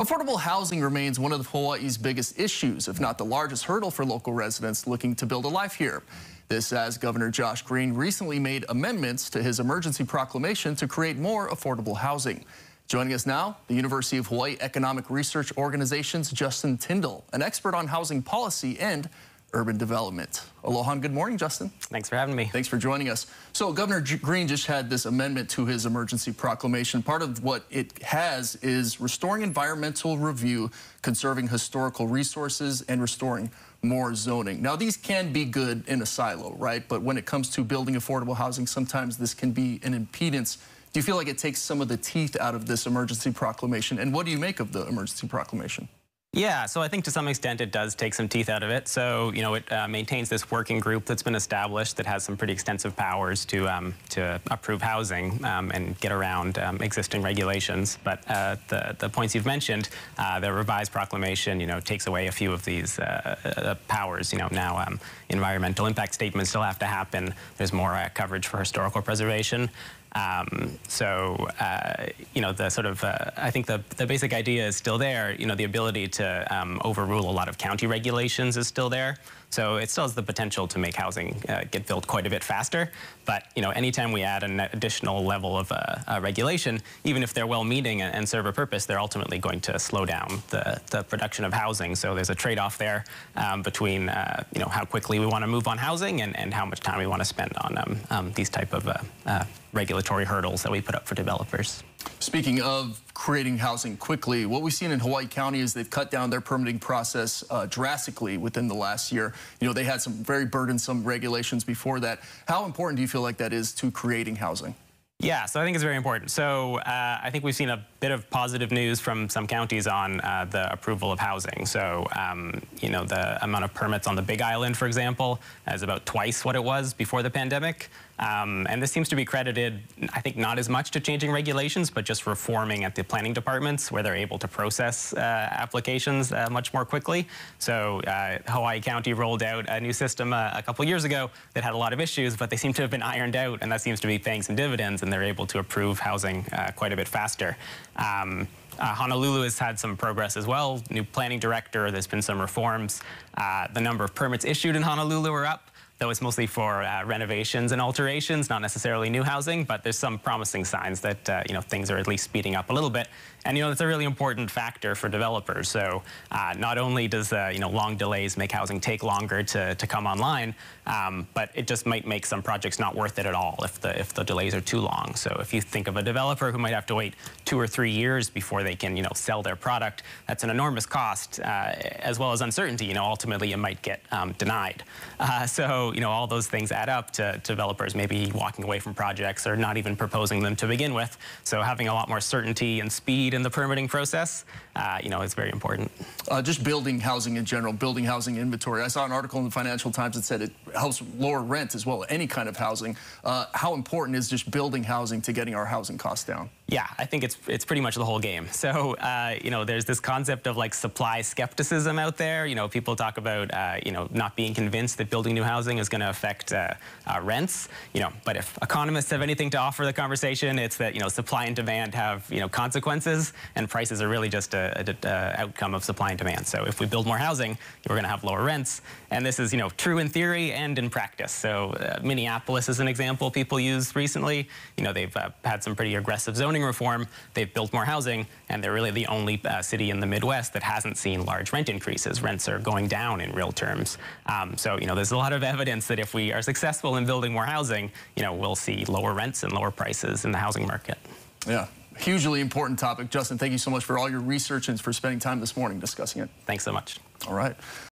Affordable housing remains one of Hawaii's biggest issues, if not the largest hurdle for local residents looking to build a life here. This as Governor Josh Green recently made amendments to his emergency proclamation to create more affordable housing. Joining us now, the University of Hawaii Economic Research Organization's Justin Tyndall, an expert on housing policy and urban development. Aloha and good morning, Justin. Thanks for having me. Thanks for joining us. So Governor Green just had this amendment to his emergency proclamation. Part of what it has is restoring environmental review, conserving historical resources, and restoring more zoning. Now, these can be good in a silo, right? But when it comes to building affordable housing, sometimes this can be an impedance. Do you feel like it takes some of the teeth out of this emergency proclamation? And what do you make of the emergency proclamation? Yeah, so I think to some extent it does take some teeth out of it. So, you know, it maintains this working group that's been established that has some pretty extensive powers to approve housing and get around existing regulations. But the points you've mentioned, the revised proclamation, you know, takes away a few of these powers. You know, now environmental impact statements still have to happen. There's more coverage for historical preservation. You know, the sort of, I think the basic idea is still there. You know, the ability to overrule a lot of county regulations is still there. So it still has the potential to make housing get built quite a bit faster. But, you know, anytime we add an additional level of regulation, even if they're well-meaning and serve a purpose, they're ultimately going to slow down the production of housing. So there's a trade-off there between, you know, how quickly we want to move on housing and how much time we want to spend on these type of regulatory hurdles that we put up for developers. Speaking of creating housing quickly, what we've seen in Hawaii County is they've cut down their permitting process drastically within the last year. You know, they had some very burdensome regulations before that. How important do you feel like that is to creating housing? Yeah, so I think it's very important. So I think we've seen a bit of positive news from some counties on the approval of housing. So, you know, the amount of permits on the Big Island, for example, is about twice what it was before the pandemic. And this seems to be credited, I think, not as much to changing regulations, but just reforming at the planning departments where they're able to process applications much more quickly. So Hawaii County rolled out a new system a couple years ago that had a lot of issues, but they seem to have been ironed out, and that seems to be paying some dividends, and they're able to approve housing quite a bit faster. Honolulu has had some progress as well. New planning director, there's been some reforms. The number of permits issued in Honolulu are up, though it's mostly for renovations and alterations, not necessarily new housing, but there's some promising signs that, you know, things are at least speeding up a little bit. And, you know, that's a really important factor for developers. So not only does, you know, long delays make housing take longer to come online, but it just might make some projects not worth it at all if the delays are too long. So if you think of a developer who might have to wait 2 or 3 years before they can, you know, sell their product, that's an enormous cost, as well as uncertainty. You know, ultimately it might get denied. So, you know, all those things add up to developers maybe walking away from projects or not even proposing them to begin with. So having a lot more certainty and speed in the permitting process, you know, is very important. Just building housing in general, building housing inventory. I saw an article in the Financial Times that said it helps lower rent as well, any kind of housing. How important is just building housing to getting our housing costs down? Yeah, I think it's pretty much the whole game. So, you know, there's this concept of like supply skepticism out there. You know, people talk about, you know, not being convinced that building new housing is going to affect rents. You know, but if economists have anything to offer the conversation, it's that, you know, supply and demand have, you know, consequences, and prices are really just an outcome of supply and demand. So if we build more housing, we're going to have lower rents. And this is, you know, true in theory and in practice. So Minneapolis is an example people use recently. You know, they've had some pretty aggressive zoning reform. They've built more housing, and they're really the only city in the Midwest that hasn't seen large rent increases. Rents are going down in real terms. So, you know, there's a lot of evidence that if we are successful in building more housing, you know, we'll see lower rents and lower prices in the housing market. Yeah, hugely important topic. Justin, thank you so much for all your research and for spending time this morning discussing it. Thanks so much. All right.